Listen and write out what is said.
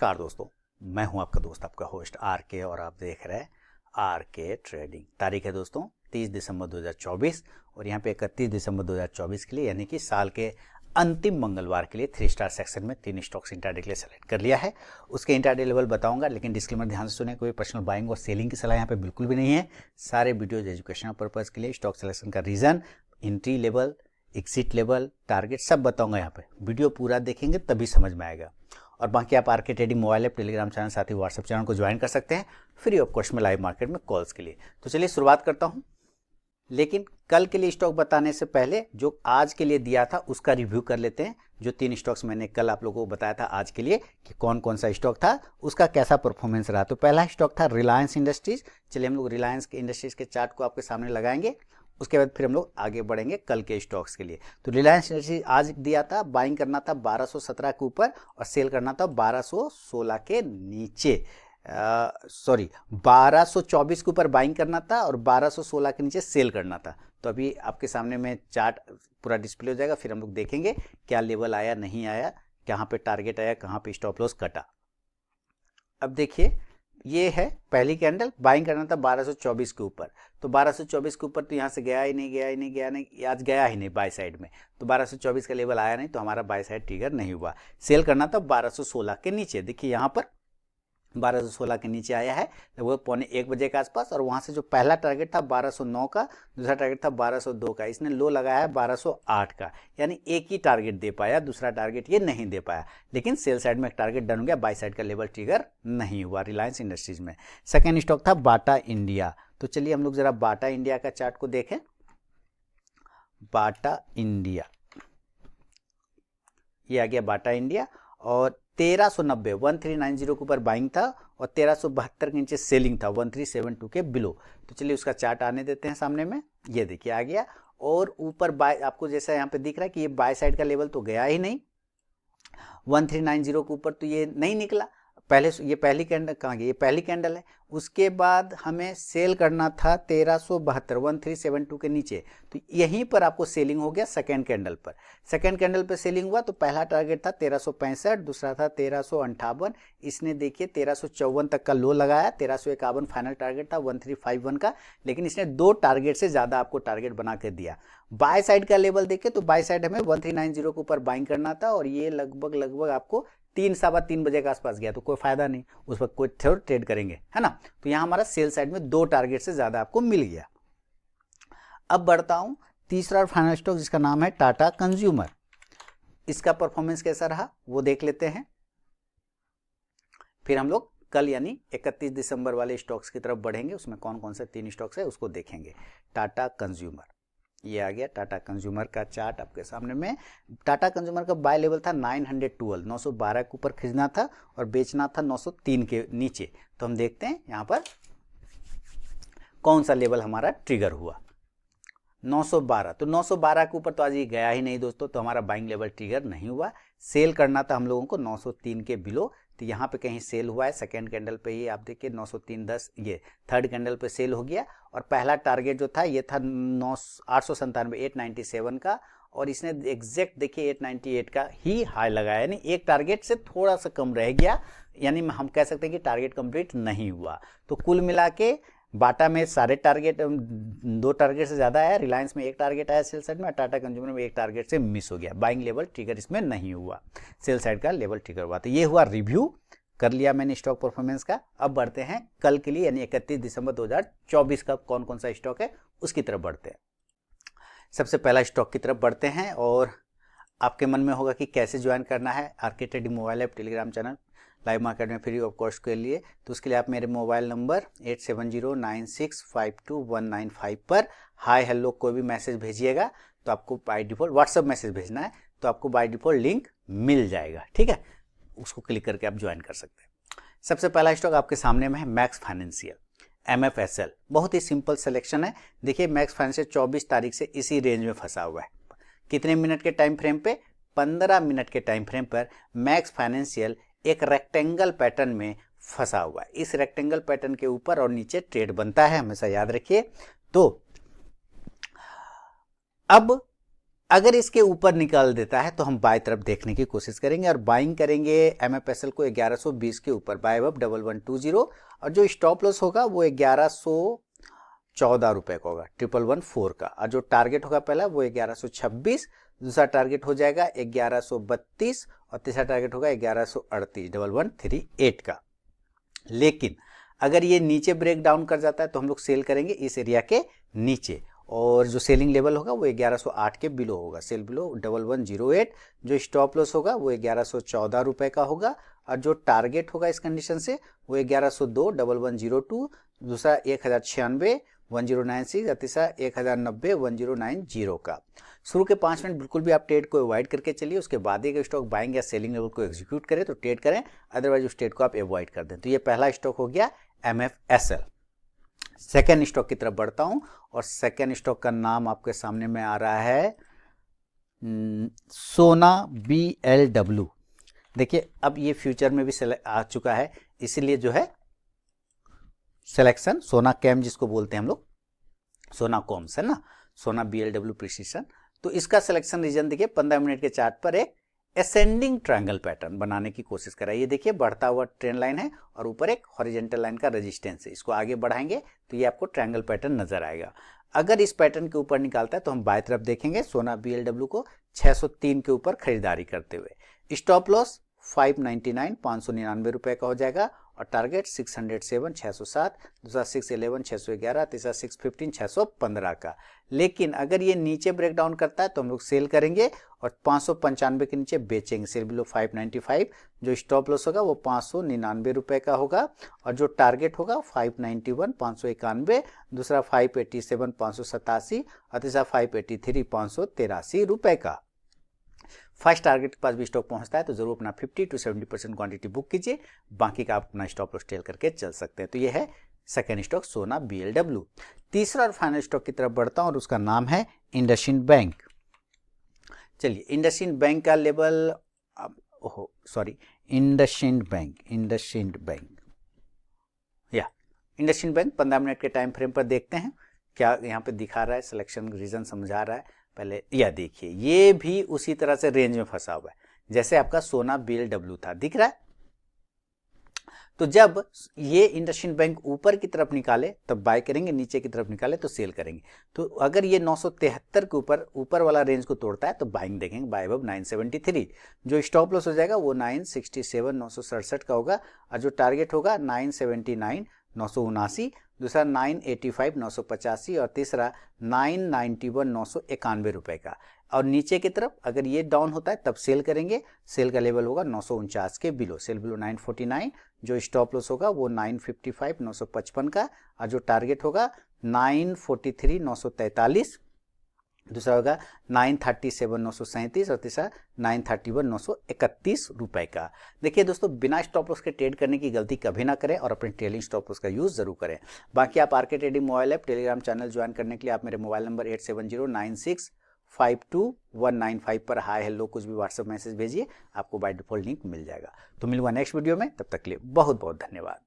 नमस्कार दोस्तों, मैं हूं आपका दोस्त, आपका होस्ट आर के, और आप देख रहे हैं आर के ट्रेडिंग। तारीख है दोस्तों 30 दिसंबर 2024 और यहाँ पे 31 दिसंबर 2024 के लिए यानी कि साल के अंतिम मंगलवार के लिए 3 स्टार सेक्शन में 3 स्टॉक्स इंट्राडे के लिए सेलेक्ट कर लिया है। उसके इंट्राडे लेवल बताऊंगा, लेकिन डिस्क्लेमर ध्यान से सुने, कोई पर्सनल बाइंग और सेलिंग की सलाह यहाँ पे बिल्कुल भी नहीं है। सारे वीडियोज एजुकेशनल पर्पज़ के लिए, स्टॉक सिलेक्शन का reason, entry level, exit level, target सब बताऊंगा। यहाँ पे वीडियो पूरा देखेंगे तभी समझ में आएगा। और बाकी आप RK trading mobile app, Telegram channel, साथ ही व्हाट्सएप चैनल को ज्वाइन कर सकते हैं फ्री ऑफ कॉस्ट में लाइव मार्केट में कॉल्स के लिए। तो चलिए शुरुआत करता हूं, लेकिन कल के लिए स्टॉक बताने से पहले जो आज के लिए दिया था उसका रिव्यू कर लेते हैं। जो 3 स्टॉक्स मैंने कल आप लोगों को बताया था आज के लिए कि कौन कौन सा स्टॉक था, उसका कैसा परफॉर्मेंस रहा। तो पहला स्टॉक था रिलायंस इंडस्ट्रीज। चलिए हम लोग रिलायंस के इंडस्ट्रीज के चार्ट को आपके सामने लगाएंगे, उसके बाद फिर हम लोग आगे बढ़ेंगे कल के स्टॉक्स के लिए। तो रिलायंस इंडस्ट्रीज आज दिया था, बाइंग करना था 1217 के ऊपर और सेल करना था 1216 के नीचे। 1224 के ऊपर बाइंग करना था और 1216 के नीचे सेल करना था। तो अभी आपके सामने में चार्ट पूरा डिस्प्ले हो जाएगा, फिर हम लोग देखेंगे क्या लेवल आया, नहीं आया, कहाँ पे टारगेट आया, कहाँ पे स्टॉप लॉस कटा। अब देखिए, ये है पहली कैंडल, बाइंग करना था 1224 के ऊपर। तो 1224 के ऊपर तो यहाँ से गया ही नहीं, आज गया ही नहीं बाय साइड में। तो 1224 का लेवल आया नहीं, तो हमारा बाय साइड ट्रिगर नहीं हुआ। सेल करना था 1216 के नीचे। देखिए यहाँ पर 1216 के नीचे आया है लगभग 12:45 बजे के आसपास। और वहाँ से जो पहला टारगेट था 1209 का, दूसरा टारगेट था 1202 का, इसने लो लगाया है 1208 का। यानी एक ही टारगेट दे पाया, दूसरा टारगेट ये नहीं दे पाया। लेकिन सेल साइड में एक टारगेट डन हो गया, बाई साइड का लेवल ट्रिगर नहीं हुआ रिलायंस इंडस्ट्रीज में। सेकेंड स्टॉक था बाटा इंडिया। तो चलिए हम लोग जरा बाटा इंडिया का चार्ट को देखें। बाटा इंडिया, ये आ गया बाटा इंडिया, और 1390 1390 के ऊपर बाइंग था और 1372 के नीचे सेलिंग था 1372 के बिलो। तो चलिए उसका चार्ट आने देते हैं सामने में। ये देखिए आ गया, और ऊपर बाय आपको जैसा यहाँ पे दिख रहा है कि ये बाय साइड का लेवल तो गया ही नहीं, 1390 के ऊपर तो ये नहीं निकला। पहले ये पहली कैंडल कहाँ गई, ये पहली कैंडल है। उसके बाद हमें सेल करना था 1372 1372 के नीचे, तो यहीं पर आपको सेलिंग हो गया सेकेंड कैंडल पर। सेकेंड कैंडल पर सेलिंग हुआ तो पहला टारगेट था 1365, दूसरा था 1358। इसने देखिए 1354 तक का लो लगाया, 1351 फाइनल टारगेट था 1351 का, लेकिन इसने 2 टारगेट से ज़्यादा आपको टारगेट बना के दिया। बाय साइड का लेवल देखे तो बाय साइड हमें 1390 के ऊपर बाइंग करना था, और ये लगभग आपको 3-3:15 बजे के आसपास गया। तो कोई फायदा नहीं, उस वक्त कोई ट्रेड करेंगे, है ना। तो यहां हमारा सेल साइड में 2 टारगेट से ज्यादा आपको मिल गया। अब बढ़ता हूं तीसरा और फाइनल स्टॉक, जिसका नाम है टाटा कंज्यूमर। इसका परफॉर्मेंस कैसा रहा वो देख लेते हैं, फिर हम लोग कल यानी 31 दिसंबर वाले स्टॉक्स की तरफ बढ़ेंगे। उसमें कौन कौन से 3 स्टॉक्स है उसको देखेंगे। टाटा कंज्यूमर, ये आ गया टाटा कंज्यूमर का चार्ट आपके सामने में। टाटा कंज्यूमर का बाय लेवल था 912, 912 के ऊपर खरीदना था और बेचना था 903 के नीचे। तो हम देखते हैं यहाँ पर कौन सा लेवल हमारा ट्रिगर हुआ, 912। तो 912 के ऊपर तो आज ये गया ही नहीं दोस्तों, तो हमारा बाइंग लेवल ट्रिगर नहीं हुआ। सेल करना था हम लोगों को 903 के बिलो, तो यहाँ पे कहीं सेल हुआ है सेकेंड कैंडल पे। ये आप देखिए 903.10, ये थर्ड कैंडल पे सेल हो गया। और पहला टारगेट जो था ये था 897 897 का, और इसने एग्जैक्ट देखिए 898 का ही हाई लगाया, यानी एक टारगेट से थोड़ा सा कम रह गया, यानी हम कह सकते हैं कि टारगेट कंप्लीट नहीं हुआ। तो कुल मिला के बाटा में सारे टारगेट 2 टारगेट से ज़्यादा आया, रिलायंस में 1 टारगेट आया सेल साइड में, टाटा कंज्यूमर में 1 टारगेट से मिस हो गया। बाइंग लेवल ट्रिगर इसमें नहीं हुआ, सेल साइड का लेवल ट्रिगर हुआ। तो ये हुआ रिव्यू कर लिया मैंने स्टॉक परफॉर्मेंस का। अब बढ़ते हैं कल के लिए यानी 31 दिसंबर 2024 का कौन कौन सा स्टॉक है उसकी तरफ बढ़ते हैं। सबसे पहला स्टॉक की तरफ बढ़ते हैं, और आपके मन में होगा कि कैसे ज्वाइन करना है RK trading mobile app, Telegram channel, live market में फ्री ऑफ कॉस्ट के लिए। तो उसके लिए आप मेरे मोबाइल नंबर 8709652195 पर हाय हेलो कोई भी मैसेज भेजिएगा, तो आपको बाय डिफॉल्ट व्हाट्सएप मैसेज भेजना है, तो आपको बाय डिफॉल्ट लिंक मिल जाएगा, ठीक है। उसको क्लिक करके आप ज्वाइन कर सकते हैं। सबसे पहला स्टॉक आपके सामने में है मैक्स फाइनेंशियल, MFSL। बहुत ही सिंपल सिलेक्शन है। देखिए मैक्स फाइनेंशियल 24 तारीख से इसी रेंज में फंसा हुआ है। कितने मिनट के टाइम फ्रेम पे, 15 मिनट के टाइम फ्रेम पर मैक्स फाइनेंशियल एक रेक्टेंगल पैटर्न में फंसा हुआ है। इस रेक्टेंगल पैटर्न के ऊपर और नीचे ट्रेड बनता है, हमेशा याद रखिए। तो अब अगर इसके ऊपर निकाल देता है तो हम बाई तरफ देखने की कोशिश करेंगे और बाइंग करेंगे MFSL को 1120 के ऊपर, बाय अब 1120, और जो स्टॉप लॉस होगा वो 1114 रुपए का होगा, 1114 का, और जो टारगेट होगा पहला वो 1126, दूसरा टारगेट हो जाएगा 1132 और तीसरा टारगेट होगा 1138, 1138 का। लेकिन अगर ये नीचे ब्रेक डाउन कर जाता है तो हम लोग सेल करेंगे इस एरिया के नीचे, और जो सेलिंग लेवल होगा वो 1108 के बिलो होगा, सेल बिलो 1108। जो स्टॉप लॉस होगा वो 1114 रुपए का होगा, और जो टारगेट होगा इस कंडीशन से वो 1102, 1102, दूसरा 1096, 1096, और तीसरा 1090, 1090 का। शुरू के 5 मिनट बिल्कुल भी आप ट्रेड को अवॉइड करके चलिए, उसके बाद एक स्टॉक बाइंग या सेलिंग लेवल को एग्जीक्यूट करें तो ट्रेड करें, अदरवाइज उस ट्रेड को आप अवॉइड कर दें। तो ये पहला स्टॉक हो गया MFSL। सेकेंड स्टॉक की तरफ बढ़ता हूं, और सेकेंड स्टॉक का नाम आपके सामने में आ रहा है सोना BLW। देखिए अब ये फ्यूचर में भी आ चुका है, इसीलिए जो है सिलेक्शन सोना कैम जिसको बोलते हैं हम लोग, सोना कॉम्स है ना, सोना BLW प्रिसीजन। तो इसका सिलेक्शन रीजन देखिए 15 मिनट के चार्ट पर एक असेंडिंग ट्रायंगल पैटर्न बनाने की कोशिश कर रहा है। ये देखिए बढ़ता हुआ ट्रेंड लाइन है और ऊपर एक हॉरिजॉन्टल लाइन का रेजिस्टेंस है, इसको आगे बढ़ाएंगे तो ये आपको ट्रायंगल पैटर्न नजर आएगा। अगर इस पैटर्न के ऊपर निकालता है तो हम बाय तरफ देखेंगे सोना BLW को 603 के ऊपर खरीदारी करते हुए। स्टॉप लॉस 599, 599 रुपए का हो जाएगा, और टारगेट 607, 607, दूसरा 611, 611, तीसरा 615, 615 का। लेकिन अगर ये नीचे ब्रेकडाउन करता है तो हम लोग सेल करेंगे और 595 के नीचे बेचेंगे, सेल बिलो 595। जो स्टॉप लॉस होगा वो 599 रुपए का होगा, और जो टारगेट होगा 591, 591, दूसरा 587, 587, और तीसरा 583, 583 रुपए का। फर्स्ट टारगेट के पास भी स्टॉक पहुंचता है तो जरूर अपना 50 to 70% क्वांटिटी बुक कीजिए, बाकी का आप अपना स्टॉप लॉस टेल करके चल सकते हैं। तो ये है सेकेंड स्टॉक सोना BLW। तीसरा और फाइनल स्टॉक की तरफ बढ़ता हूं, और उसका नाम है इंडसइंड बैंक। चलिए इंडसइंड बैंक का लेवल, इंडसइंड बैंक 15 मिनट के टाइम फ्रेम पर देखते हैं क्या यहाँ पे दिखा रहा है, सिलेक्शन रीजन समझा रहा है। पहले यह देखिए, ये भी उसी तरह से रेंज में फंसा हुआ है जैसे आपका सोना BLW था, दिख रहा है। तो जब ये इंडसइंड बैंक ऊपर की तरफ निकाले तब बाय करेंगे, नीचे की तरफ निकाले तो सेल करेंगे। तो अगर ये 973 के ऊपर वाला रेंज को तोड़ता है तो बाइंग देखेंगे, बाय अब 973। जो स्टॉप लॉस हो जाएगा वो 967, 967 का होगा, और जो टारगेट होगा 979, 979, दूसरा 985, 985, और तीसरा 991, 991 रुपए का। और नीचे की तरफ अगर ये डाउन होता है तब सेल करेंगे, सेल का लेवल होगा 949 के बिलो, सेल बिलो 949। जो स्टॉप लॉस होगा वो 955, 955 का, और जो टारगेट होगा 943, 943, दूसरा होगा 937, 937, और तीसरा 931, 931 रुपए का। देखिए दोस्तों, बिना स्टॉप लॉस के ट्रेड करने की गलती कभी ना करें और अपने ट्रेलिंग स्टॉप लॉस का यूज जरूर करें। बाकी आप RK trading mobile app Telegram channel join करने के लिए आप मेरे मोबाइल नंबर 8709652195 पर हाय हेलो कुछ भी व्हाट्सएप मैसेज भेजिए, आपको बाय डिफॉल्ट लिंक मिल जाएगा। तो मिलूंगा नेक्स्ट वीडियो में, तब तक के लिए बहुत बहुत धन्यवाद।